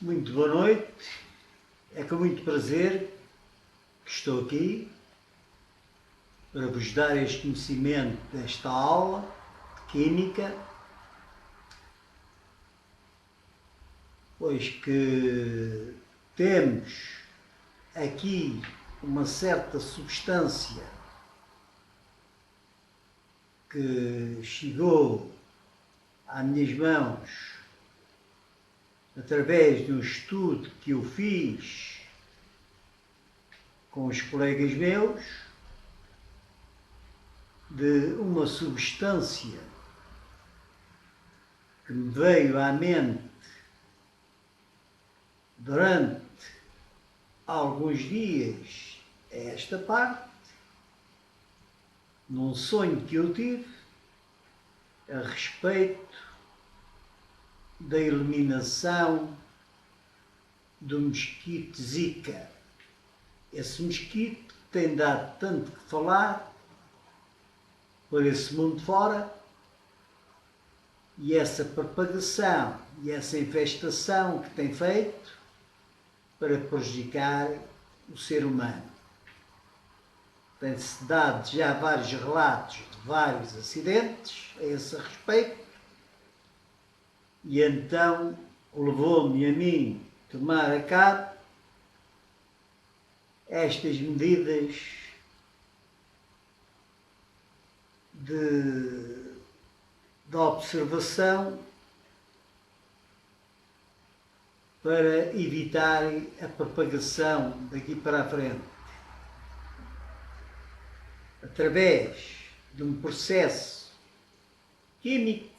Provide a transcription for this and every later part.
Muito boa noite, é com muito prazer que estou aqui para vos dar este conhecimento desta aula de Química, pois que temos aqui uma certa substância que chegou às minhas mãos através de um estudo que eu fiz com os colegas meus, de uma substância que me veio à mente durante alguns dias a esta parte, num sonho que eu tive a respeito da eliminação do mosquito Zika. Esse mosquito que tem dado tanto que falar por esse mundo fora, e essa propagação e essa infestação que tem feito para prejudicar o ser humano. Tem-se dado já vários relatos de vários acidentes a esse respeito, e então levou-me a mim tomar a cabo estas medidas de observação para evitar a propagação daqui para a frente, através de um processo químico.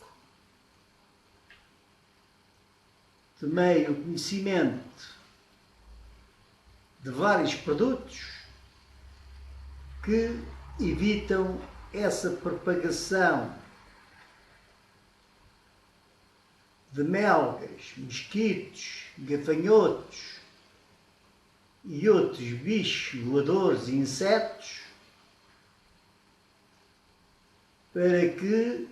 Tomei o conhecimento de vários produtos que evitam essa propagação de melgas, mosquitos, gafanhotos e outros bichos voadores e insetos, para que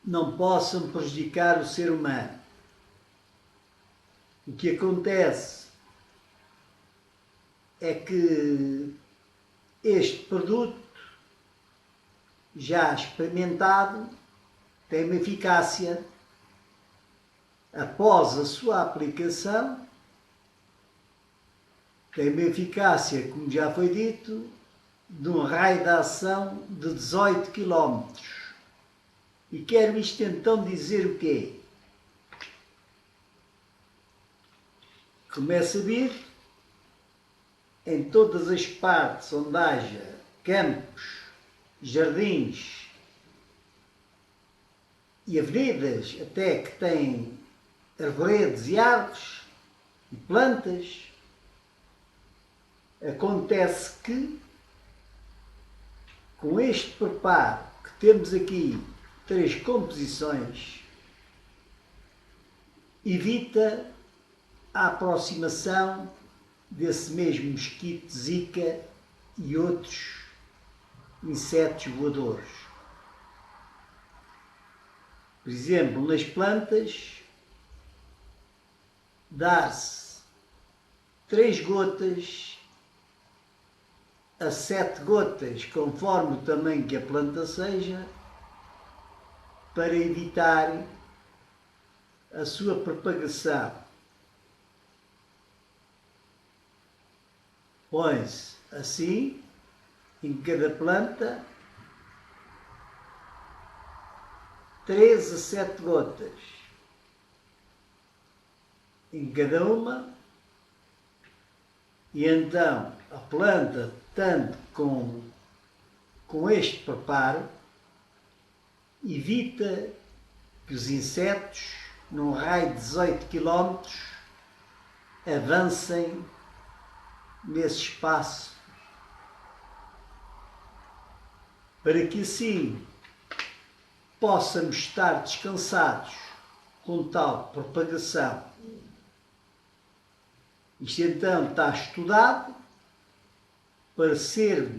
não possam prejudicar o ser humano. O que acontece é que este produto, já experimentado, tem uma eficácia após a sua aplicação, tem uma eficácia, como já foi dito, de um raio de ação de 18 km. E quero isto então dizer o quê? Como é sabido, em todas as partes onde haja campos, jardins e avenidas, até que têm arvoredos e árvores e plantas, acontece que, com este preparo que temos aqui, 3 composições, evita a aproximação desse mesmo mosquito Zika e outros insetos voadores. Por exemplo, nas plantas, dar-se 3 gotas a 7 gotas, conforme o tamanho que a planta seja, para evitar a sua propagação. Põe-se assim, em cada planta, 3 a 7 gotas em cada uma, e então a planta, tanto com este preparo, evita que os insetos, num raio de 18 km, avancem nesse espaço, para que assim possamos estar descansados com tal propagação. Isto então está estudado para ser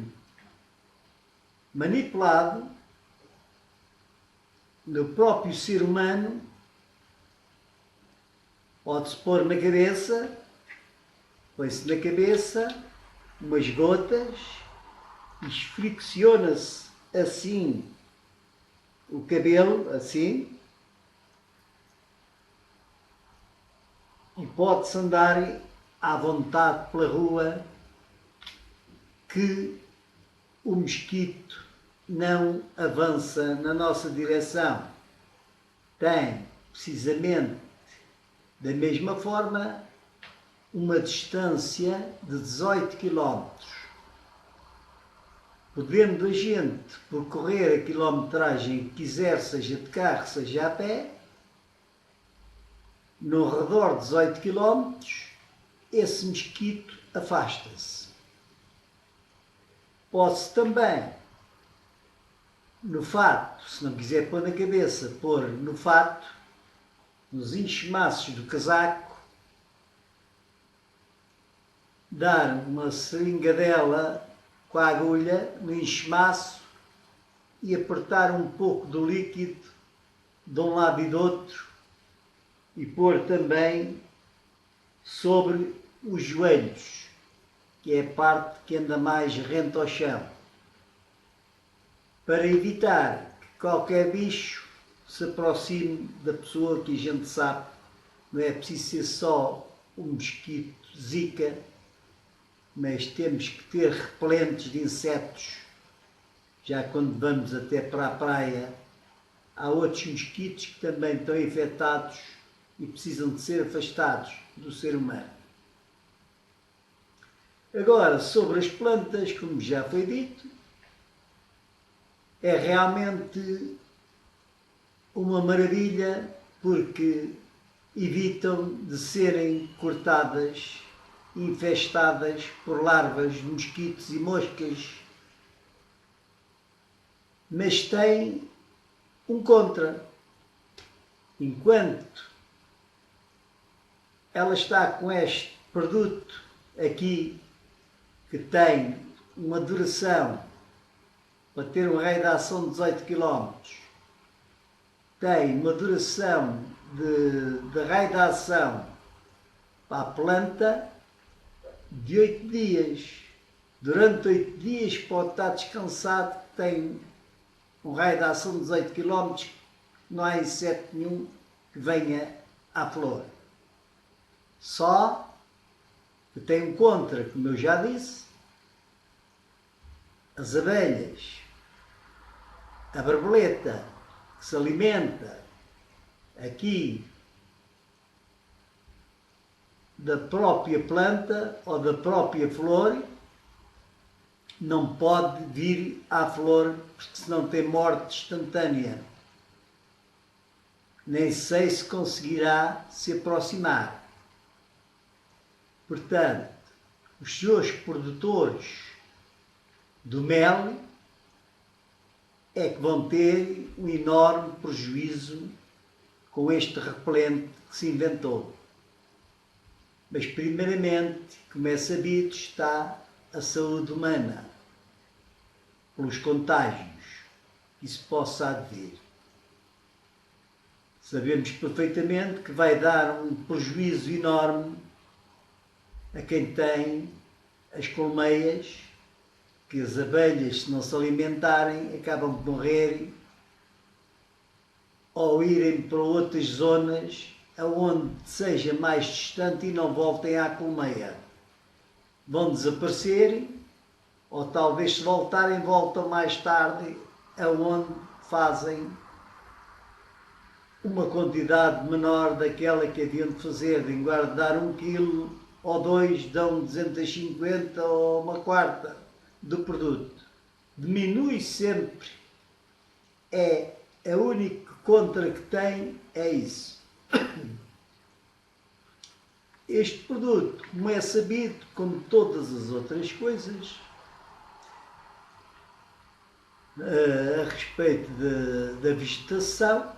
manipulado no próprio ser humano Pode-se pôr na cabeça, põe-se na cabeça umas gotas, fricciona-se assim o cabelo, assim, e pode-se andar à vontade pela rua, que o mosquito não avança na nossa direção. Tem, precisamente da mesma forma, uma distância de 18 quilómetros. Podendo a gente percorrer a quilometragem que quiser, seja de carro, seja a pé, no redor de 18 quilómetros, esse mosquito afasta-se. Pode-se também, no fato, se não quiser pôr na cabeça, pôr no fato, nos enxemaços do casaco, dar uma seringadela com a agulha no enxemaço e apertar um pouco do líquido de um lado e do outro e pôr também sobre os joelhos, que é a parte que anda mais rente ao chão, para evitar que qualquer bicho se aproxime da pessoa, que a gente sabe, não é preciso ser só um mosquito zika, mas temos que ter repelentes de insetos. Já quando vamos até para a praia, há outros mosquitos que também estão infectados e precisam de ser afastados do ser humano. Agora, sobre as plantas, como já foi dito, é realmente uma maravilha, porque evitam de serem cortadas, infestadas por larvas de mosquitos e moscas. Mas tem um contra. Enquanto ela está com este produto aqui, que tem uma duração, para ter um raio de ação de 18 km, tem uma duração de raio de ação para a planta de 8 dias. Durante 8 dias pode estar descansado, que tem um raio de ação de 18 km, não há inseto nenhum que venha à flor. Só que tem um contra, como eu já disse, as abelhas, a borboleta, que se alimenta aqui da própria planta ou da própria flor, não pode vir à flor, porque senão tem morte instantânea. Nem sei se conseguirá se aproximar. Portanto, os seus produtores do mel é que vão ter um enorme prejuízo com este repelente que se inventou. Mas, primeiramente, como é sabido, está a saúde humana, pelos contágios que isso possa haver. Sabemos perfeitamente que vai dar um prejuízo enorme a quem tem as colmeias, que as abelhas, se não se alimentarem, acabam de morrer ou irem para outras zonas aonde seja mais distante e não voltem à colmeia. Vão desaparecer, ou talvez, se voltarem, voltam mais tarde aonde fazem uma quantidade menor daquela que haviam de fazer. Em lugar de dar 1 quilo ou 2, dão 250 ou uma quarta do produto. Diminui sempre. É a única contra que tem, é isso. Este produto, como é sabido, como todas as outras coisas, a respeito da vegetação,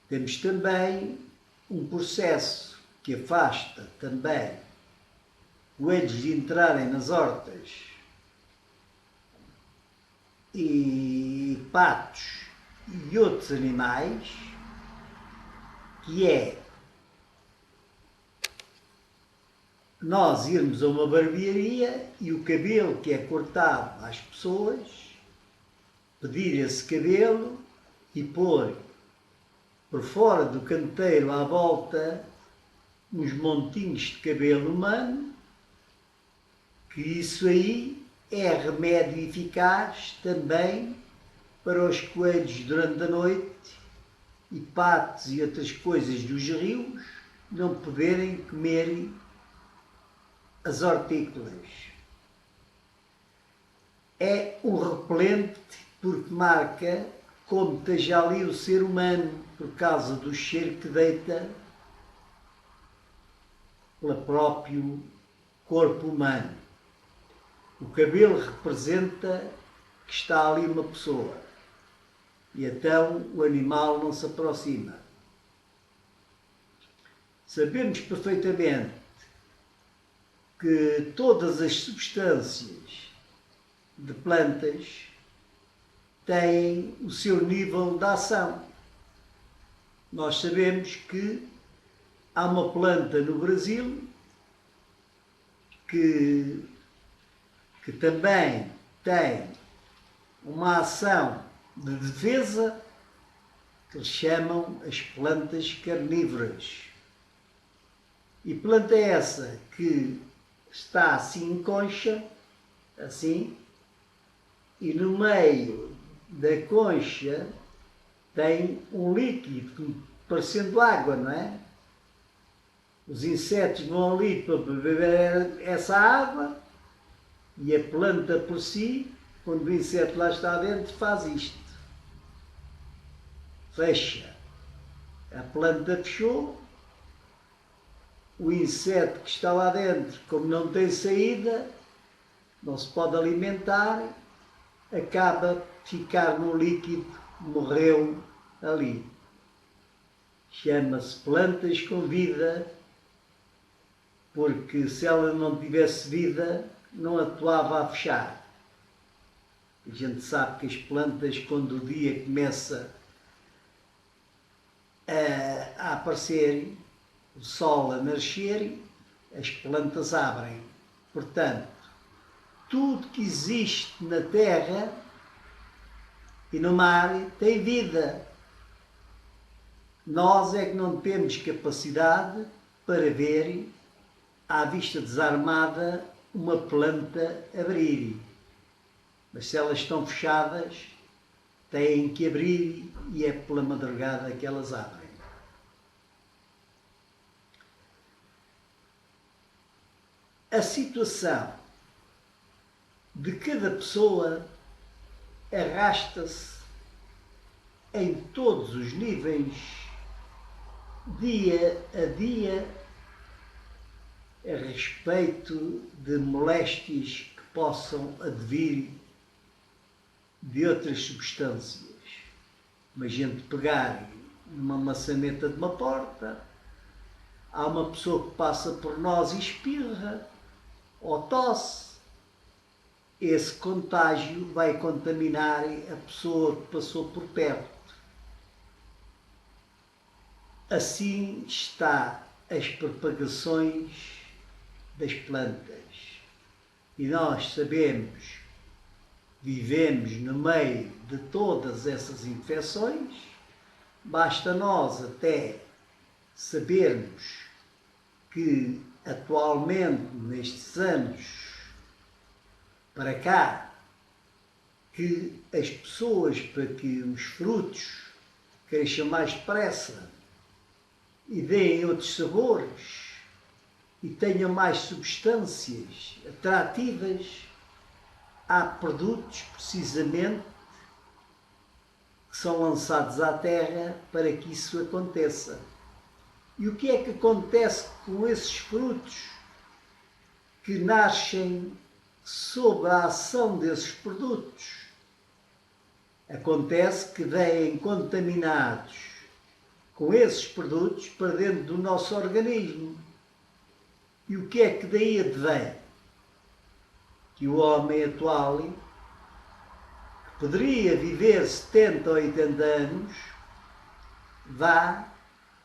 temos também um processo que afasta também coelhos de entrarem nas hortas e patos e outros animais, que é nós irmos a uma barbearia e o cabelo que é cortado às pessoas, pedir esse cabelo e pôr por fora do canteiro à volta uns montinhos de cabelo humano, que isso aí é remédio eficaz também para os coelhos durante a noite e patos e outras coisas dos rios não poderem comer as hortícolas. É um repelente porque marca como esteja ali o ser humano por causa do cheiro que deita pelo próprio corpo humano. O cabelo representa que está ali uma pessoa e então o animal não se aproxima. Sabemos perfeitamente que todas as substâncias de plantas têm o seu nível de ação. Nós sabemos que há uma planta no Brasil que também tem uma ação de defesa que eles chamam as plantas carnívoras. E planta essa que está assim em concha, assim, e no meio da concha tem um líquido parecendo água, não é? Os insetos vão ali para beber essa água e a planta por si, quando o inseto lá está dentro, faz isto. Fecha. A planta fechou, o inseto que está lá dentro, como não tem saída, não se pode alimentar, acaba de ficar no líquido, morreu ali. Chama-se plantas com vida, porque se ela não tivesse vida, não atuava a fechar. A gente sabe que as plantas, quando o dia começa a aparecer, o sol a nascer, as plantas abrem. Portanto, tudo que existe na terra e no mar tem vida. Nós é que não temos capacidade para ver, à vista desarmada, uma planta abrir. Mas se elas estão fechadas, têm que abrir e é pela madrugada que elas abrem. A situação de cada pessoa arrasta-se em todos os níveis, dia a dia, a respeito de moléstias que possam advir de outras substâncias. Uma gente pegar numa maçaneta de uma porta, há uma pessoa que passa por nós e espirra ou tosse. Esse contágio vai contaminar a pessoa que passou por perto. Assim está as propagações das plantas. E nós sabemos, vivemos no meio de todas essas infecções, basta nós até sabermos que atualmente, nestes anos para cá, que as pessoas, para que os frutos cresçam mais depressa e deem outros sabores e tenham mais substâncias atrativas, há produtos precisamente que são lançados à terra para que isso aconteça. E o que é que acontece com esses frutos que nascem sob a ação desses produtos? Acontece que vêm contaminados com esses produtos para dentro do nosso organismo. E o que é que daí advém? Que o homem atual, que poderia viver 70 ou 80 anos, vá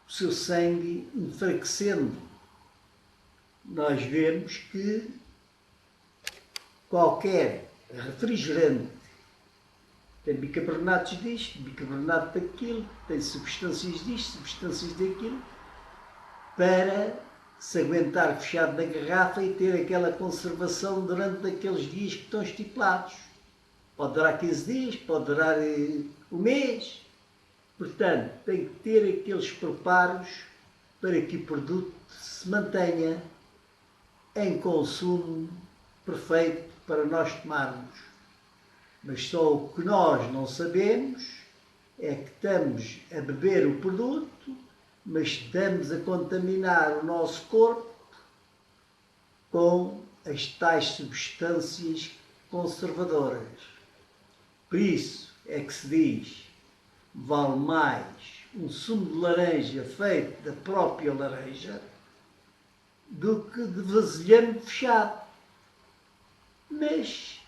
o seu sangue enfraquecendo. nós vemos que qualquer refrigerante tem bicarbonatos disto, bicarbonato daquilo, tem substâncias disto, substâncias daquilo, para se aguentar fechado na garrafa e ter aquela conservação durante aqueles dias que estão estipulados. Pode durar 15 dias, pode durar um mês. Portanto, tem que ter aqueles preparos para que o produto se mantenha em consumo perfeito para nós tomarmos. Mas só o que nós não sabemos é que estamos a beber o produto, mas estamos a contaminar o nosso corpo com as tais substâncias conservadoras. Por isso é que se diz, vale mais um sumo de laranja feito da própria laranja do que de vasilhame fechado. Mas,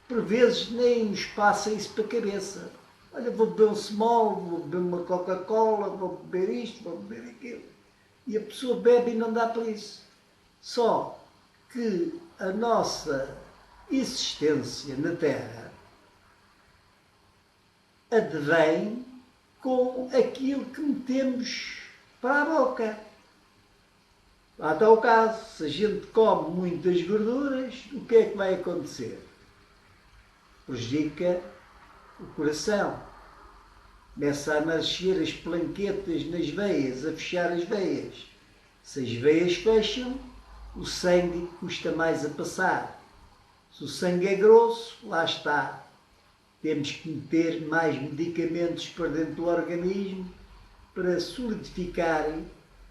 por vezes, nem nos passa isso para a cabeça. Olha, vou beber um Smol, vou beber uma Coca-Cola, vou beber isto, vou beber aquilo. E a pessoa bebe e não dá para isso. Só que a nossa existência na Terra advém com aquilo que metemos para a boca. Lá está o caso, se a gente come muitas gorduras, o que é que vai acontecer? Prejudica o coração. Começa a nascer as planquetas nas veias, a fechar as veias. Se as veias fecham, o sangue custa mais a passar. Se o sangue é grosso, lá está. Temos que meter mais medicamentos para dentro do organismo para solidificar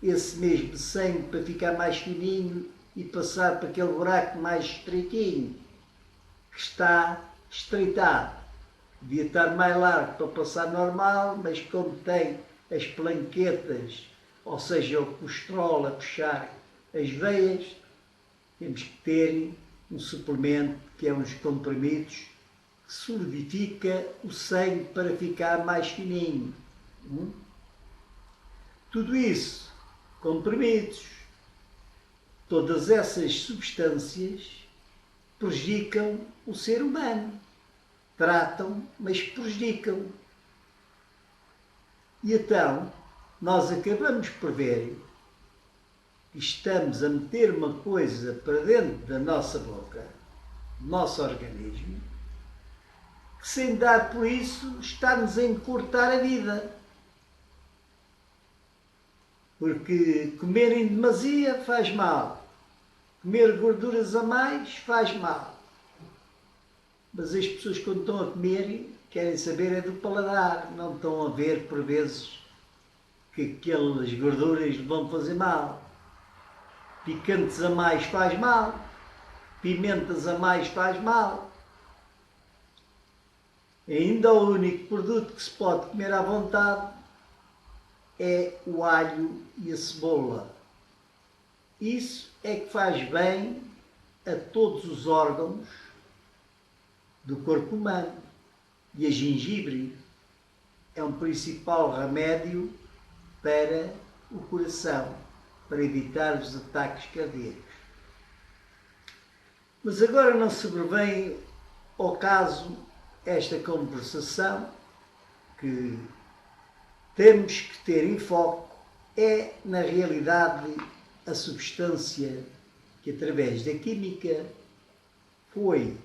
esse mesmo sangue, para ficar mais fininho e passar para aquele buraco mais estreitinho, que está estreitado. Devia estar mais largo para passar normal, mas como tem as planquetas, ou seja, o colesterol a puxar as veias, temos que ter um suplemento que é uns comprimidos que solidifica o sangue para ficar mais fininho. Tudo isso, comprimidos, todas essas substâncias prejudicam o ser humano. Tratam, mas prejudicam. E então, nós acabamos por ver que estamos a meter uma coisa para dentro da nossa boca, do nosso organismo, que sem dar por isso está-nos a encurtar a vida. Porque comer em demasia faz mal. Comer gorduras a mais faz mal. Mas as pessoas, quando estão a comer, querem saber é do paladar. Não estão a ver, por vezes, que aquelas gorduras vão fazer mal. Picantes a mais faz mal. Pimentas a mais faz mal. Ainda o único produto que se pode comer à vontade é o alho e a cebola. Isso é que faz bem a todos os órgãos do corpo humano. E a gengibre é um principal remédio para o coração, para evitar os ataques cardíacos. Mas agora não sobrevém ao caso esta conversação que temos que ter em foco é, na realidade, a substância que, através da química, foi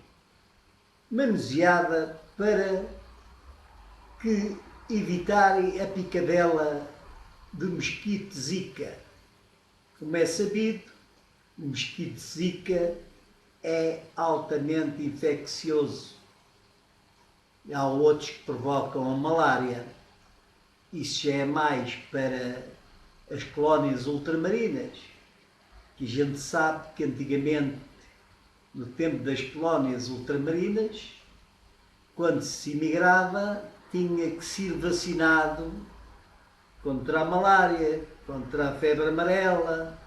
manuseada para que evitar a picadela do mosquito Zika. Como é sabido, o mosquito Zika é altamente infeccioso. Há outros que provocam a malária. Isso já é mais para as colónias ultramarinas, que a gente sabe que antigamente, no tempo das colónias ultramarinas, quando se imigrava, tinha que ser vacinado contra a malária, contra a febre amarela,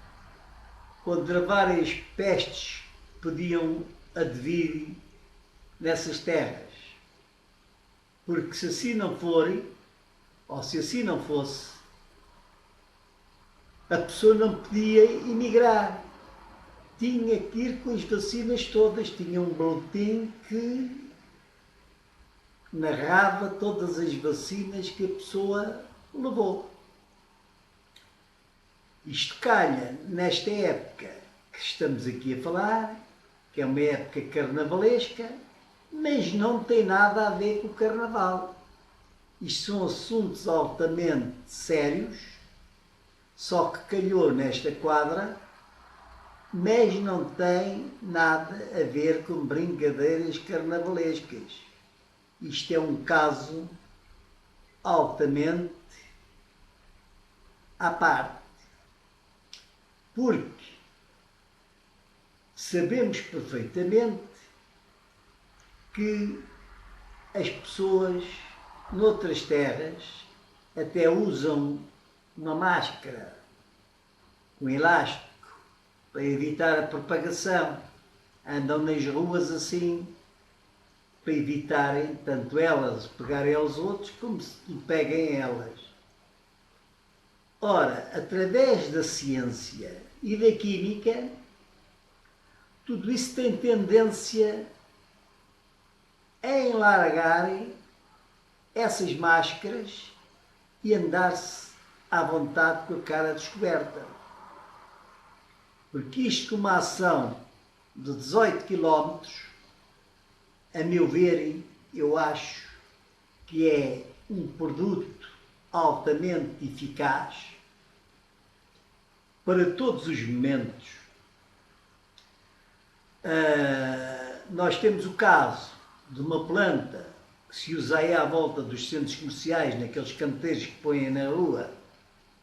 contra várias pestes que podiam advir nessas terras. Porque se assim não for, ou se assim não fosse, a pessoa não podia emigrar. tinha que ir com as vacinas todas, tinha um boletim que narrava todas as vacinas que a pessoa levou. Isto calha nesta época que estamos aqui a falar, que é uma época carnavalesca, mas não tem nada a ver com o carnaval. Isto são assuntos altamente sérios, só que calhou nesta quadra, mas não tem nada a ver com brincadeiras carnavalescas. Isto é um caso altamente à parte, porque sabemos perfeitamente que as pessoas noutras terras até usam uma máscara com elástico para evitar a propagação. Andam nas ruas assim para evitarem tanto elas pegarem aos outros como se peguem elas. Ora, através da ciência e da química, tudo isso tem tendência a enlargarem essas máscaras e andar-se à vontade com a cara descoberta. Porque isto, com uma ação de 18 km, a meu ver, eu acho que é um produto altamente eficaz para todos os momentos. Nós temos o caso de uma planta que se usa aí à volta dos centros comerciais, naqueles canteiros que põem na rua,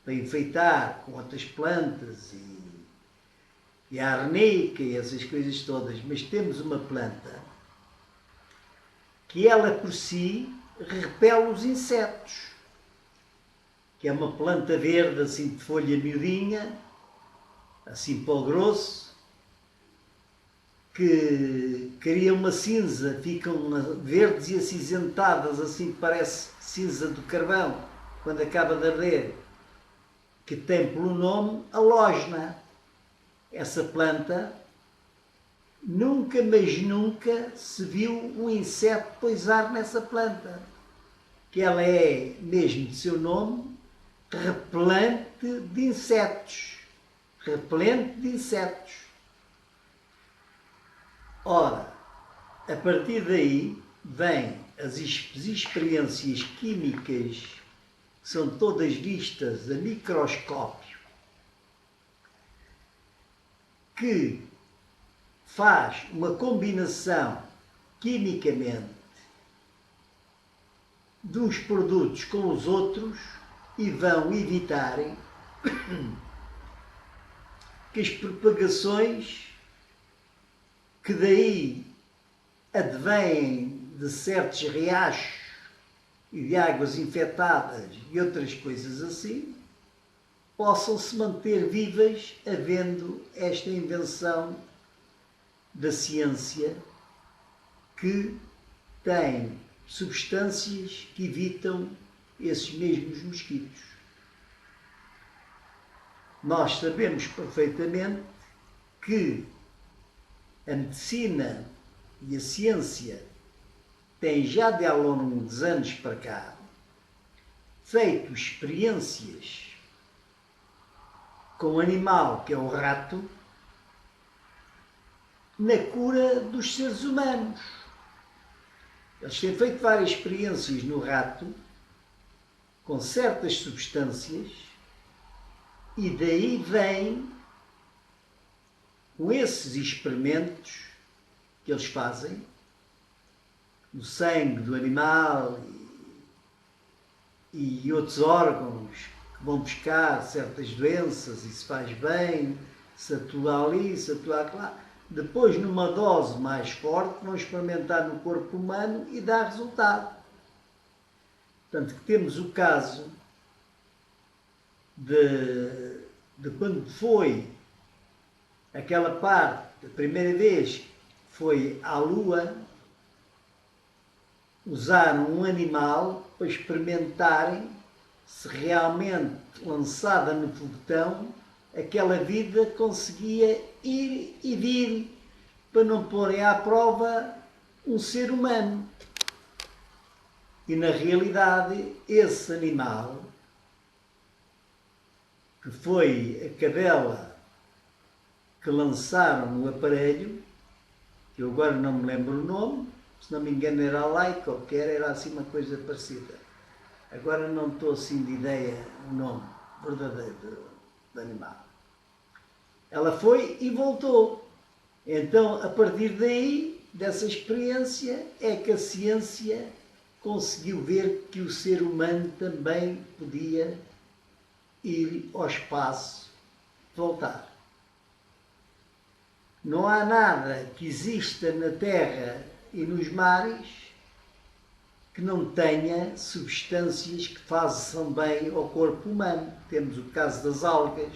para enfeitar com outras plantas e a arnica e essas coisas todas, mas temos uma planta que ela por si repele os insetos, que é uma planta verde assim de folha miudinha, assim pó grosso, que cria uma cinza, ficam verdes e acinzentadas, assim que parece cinza do carvão, quando acaba de arder, que tem pelo nome halógena. Essa planta, nunca, mas nunca se viu um inseto poisar nessa planta, que ela é, mesmo de seu nome, repelente de insetos. Repelente de insetos. Ora, a partir daí vêm as experiências químicas, que são todas vistas a microscópio, que faz uma combinação quimicamente de uns produtos com os outros e vão evitarem que as propagações que daí advêm de certos riachos e de águas infectadas e outras coisas assim, possam se manter vivas, havendo esta invenção da ciência que tem substâncias que evitam esses mesmos mosquitos. Nós sabemos perfeitamente que a medicina e a ciência têm já de há longos anos para cá feito experiências com um animal que é o rato na cura dos seres humanos. Eles têm feito várias experiências no rato com certas substâncias e daí vem, com esses experimentos que eles fazem, no sangue do animal e outros órgãos que vão buscar certas doenças e se faz bem, se atua ali, se atua lá. Depois, numa dose mais forte, vão experimentar no corpo humano e dá resultado. Portanto, que temos o caso de quando foi aquela parte, a primeira vez foi à Lua, usaram um animal para experimentarem se realmente, lançada no foguetão, aquela vida conseguia ir e vir para não porem à prova um ser humano. E na realidade, esse animal, que foi a cadela que lançaram no aparelho, que eu agora não me lembro o nome, se não me engano era a Laika, ou quer, era assim uma coisa parecida. Agora não estou assim de ideia o nome verdadeiro do animal. Ela foi e voltou. Então, a partir daí, dessa experiência, é que a ciência conseguiu ver que o ser humano também podia ir ao espaço, voltar. Não há nada que exista na Terra e nos mares que não tenha substâncias que façam bem ao corpo humano. Temos o caso das algas,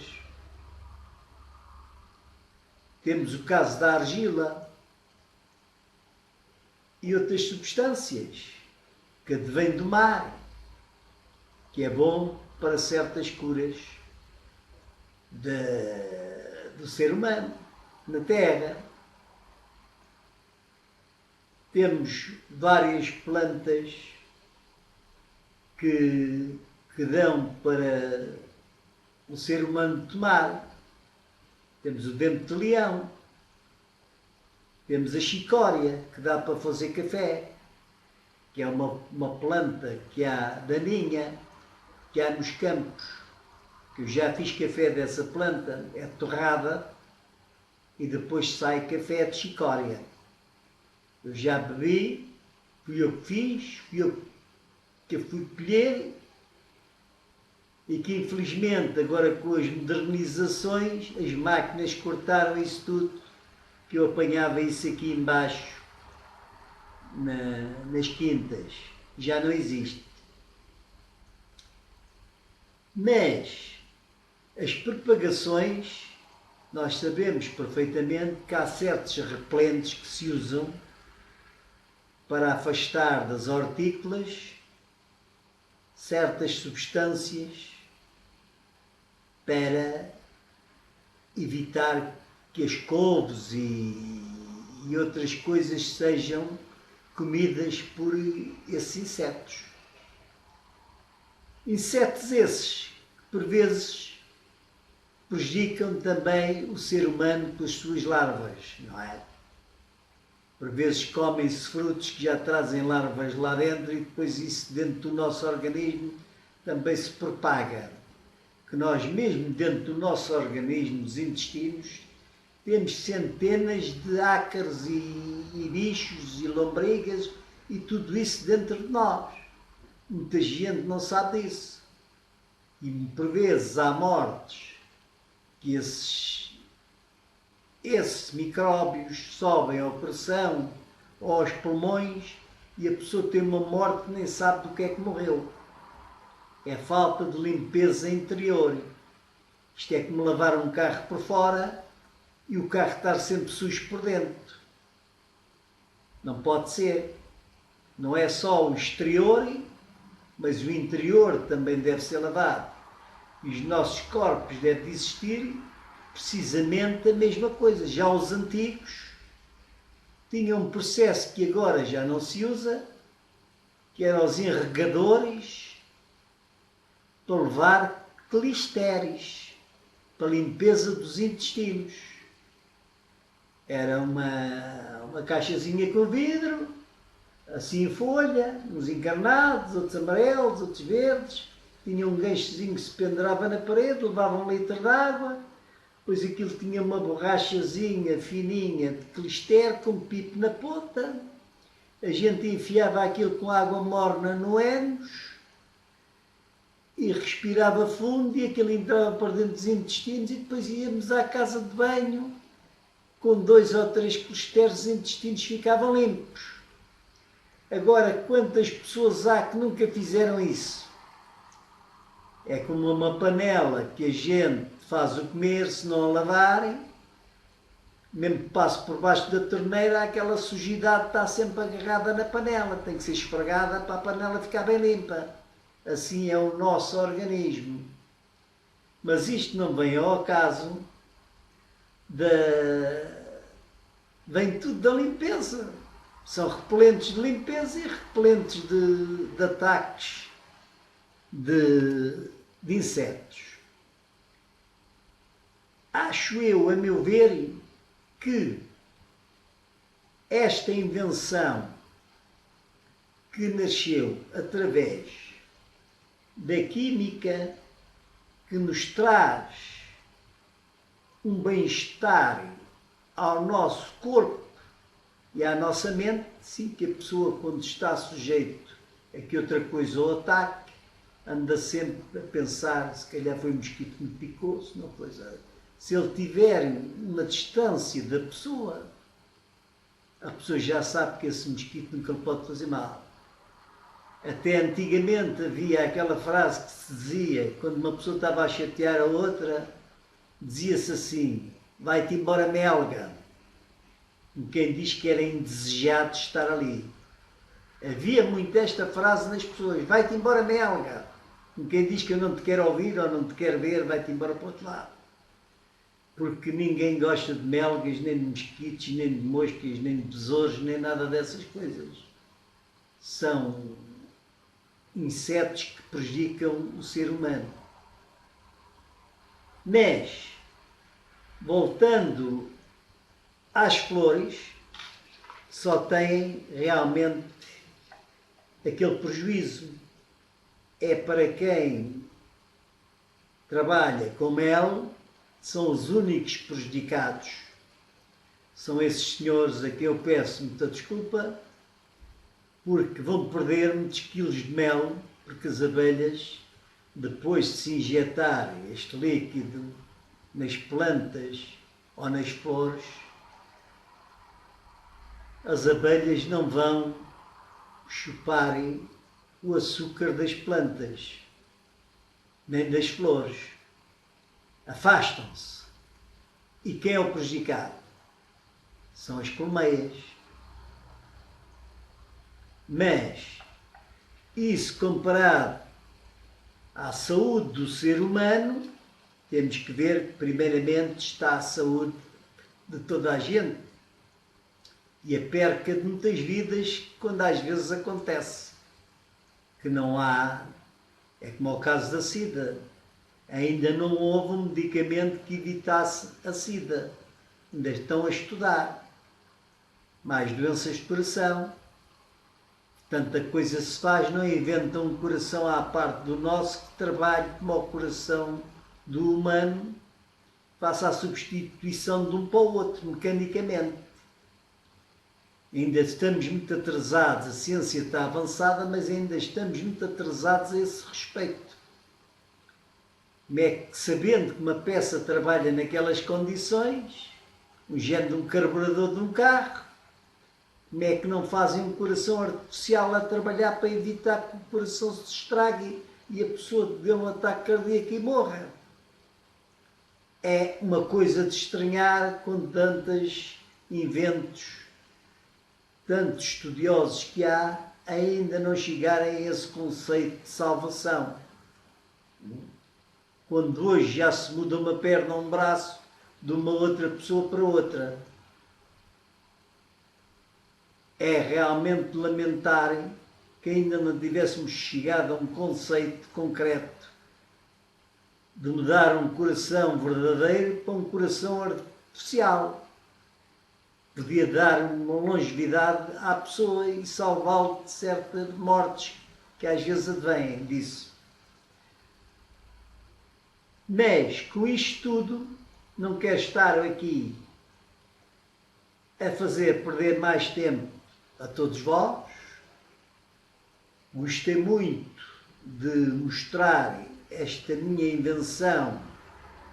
temos o caso da argila e outras substâncias que advêm do mar, que é bom para certas curas do ser humano na Terra. Temos várias plantas que dão para o ser humano tomar. Temos o dente de leão, temos a chicória, que dá para fazer café, que é uma planta que há daninha, que há nos campos, que eu já fiz café dessa planta, é torrada e depois sai café de chicória. Eu já bebi, fui eu que fiz, fui eu que fui colher e que infelizmente agora com as modernizações as máquinas cortaram isso tudo, que eu apanhava isso aqui embaixo nas quintas, já não existe. Mas as propagações, nós sabemos perfeitamente que há certos repelentes que se usam para afastar das hortícolas certas substâncias para evitar que as couves e outras coisas sejam comidas por esses insetos. Insetos esses que por vezes prejudicam também o ser humano com as suas larvas, não é? Por vezes comem-se frutos que já trazem larvas lá dentro e depois isso dentro do nosso organismo também se propaga. Que nós mesmo dentro do nosso organismo, dos intestinos, temos centenas de ácaros e bichos e lombrigas e tudo isso dentro de nós. Muita gente não sabe disso. E por vezes há mortes que esses micróbios sobem ao coração ou aos pulmões e a pessoa tem uma morte que nem sabe do que é que morreu. É falta de limpeza interior. Isto é como lavar um carro por fora e o carro estar sempre sujo por dentro. Não pode ser. Não é só o exterior, mas o interior também deve ser lavado. E os nossos corpos devem existir precisamente a mesma coisa. Já os antigos tinham um processo que agora já não se usa, que eram os enregadores para levar clisteres, para a limpeza dos intestinos. Era uma caixazinha com vidro, assim em folha, uns encarnados, outros amarelos, outros verdes, tinha um ganchozinho que se pendurava na parede, levava um litro de água, depois aquilo tinha uma borrachazinha fininha de clister com pipo na ponta, a gente enfiava aquilo com água morna no ânus e respirava fundo e aquilo entrava para dentro dos intestinos e depois íamos à casa de banho com 2 ou 3 clisteres, os intestinos ficavam limpos. Agora, quantas pessoas há que nunca fizeram isso? É como uma panela que a gente faz o comer, se não a lavarem, mesmo que passe por baixo da torneira, aquela sujidade está sempre agarrada na panela, tem que ser esfregada para a panela ficar bem limpa. Assim é o nosso organismo. Mas isto não vem ao acaso, da... vem tudo da limpeza. São repelentes de limpeza e repelentes de ataques de insetos. Acho eu, a meu ver, que esta invenção que nasceu através da química que nos traz um bem-estar ao nosso corpo e à nossa mente, sim, que a pessoa, quando está sujeito a que outra coisa o ataque, anda sempre a pensar, se calhar foi um mosquito que me picou, se não foi. Se ele tiver uma distância da pessoa, a pessoa já sabe que esse mosquito nunca lhe pode fazer mal. Até antigamente havia aquela frase que se dizia, quando uma pessoa estava a chatear a outra, dizia-se assim: vai-te embora, melga. Quem diz que era indesejado estar ali. Havia muito esta frase nas pessoas: vai-te embora, melga. Quem diz que eu não te quero ouvir ou não te quero ver, vai-te embora para o outro lado. Porque ninguém gosta de melgas, nem de mosquitos, nem de moscas, nem de besouros, nem nada dessas coisas. São insetos que prejudicam o ser humano. Mas, voltando às flores, só têm realmente aquele prejuízo. É para quem trabalha com mel, são os únicos prejudicados. São esses senhores a quem eu peço muita desculpa, porque vão perder muitos quilos de mel, porque as abelhas, depois de se injetar este líquido nas plantas ou nas flores, as abelhas não vão chupar o açúcar das plantas, nem das flores. Afastam-se. E quem é o prejudicado? São as colmeias. Mas, isso comparado à saúde do ser humano, temos que ver que primeiramente está a saúde de toda a gente. E a perca de muitas vidas, quando às vezes acontece. Que não há, é como o caso da SIDA. Ainda não houve um medicamento que evitasse a SIDA. Ainda estão a estudar. Mais doenças de coração. Tanta coisa se faz, não inventam um coração à parte do nosso que trabalhe como o coração do humano, faça a substituição de um para o outro, mecanicamente. Ainda estamos muito atrasados, a ciência está avançada, mas ainda estamos muito atrasados a esse respeito. Como é que, sabendo que uma peça trabalha naquelas condições, um género de um carburador de um carro, como é que não fazem um coração artificial a trabalhar para evitar que o coração se estrague e a pessoa dê um ataque cardíaco e morra? É uma coisa de estranhar com tantos inventos, tantos estudiosos que há, ainda não chegarem a esse conceito de salvação. Quando hoje já se muda uma perna ou um braço de uma outra pessoa para outra. É realmente lamentar que ainda não tivéssemos chegado a um conceito concreto de mudar um coração verdadeiro para um coração artificial. Podia dar uma longevidade à pessoa e salvá-lo de certas mortes que às vezes advêm disso. Mas, com isto tudo, não quero estar aqui a fazer perder mais tempo a todos vós. Gostei muito de mostrar esta minha invenção,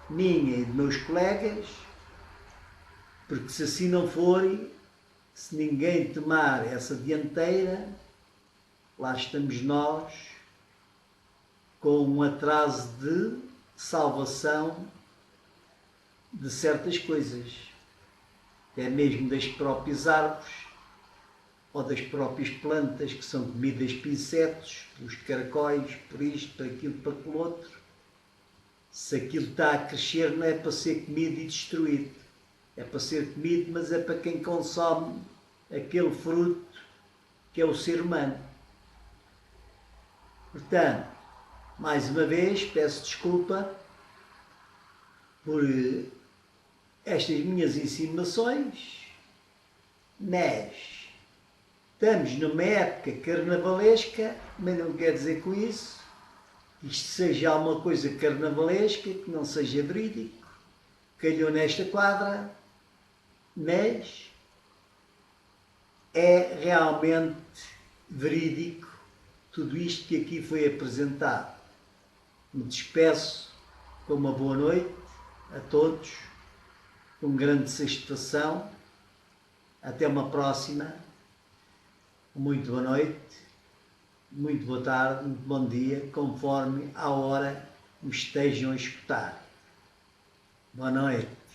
minha e de meus colegas, porque se assim não for, se ninguém tomar essa dianteira, lá estamos nós com um atraso de salvação de certas coisas, até mesmo das próprias árvores ou das próprias plantas que são comidas por insetos, pelos caracóis, por isto, por aquilo, por aquilo outro. Se aquilo está a crescer, não é para ser comido e destruído. É para ser comido, mas é para quem consome aquele fruto que é o ser humano. Portanto, mais uma vez, peço desculpa por estas minhas insinuações, mas estamos numa época carnavalesca, mas não quer dizer com isso que isto seja alguma coisa carnavalesca, que não seja verídico, calhou nesta quadra, mas é realmente verídico tudo isto que aqui foi apresentado. Me despeço com uma boa noite a todos, com grande satisfação. Até uma próxima. Muito boa noite, muito boa tarde, muito bom dia, conforme a hora me estejam a escutar. Boa noite.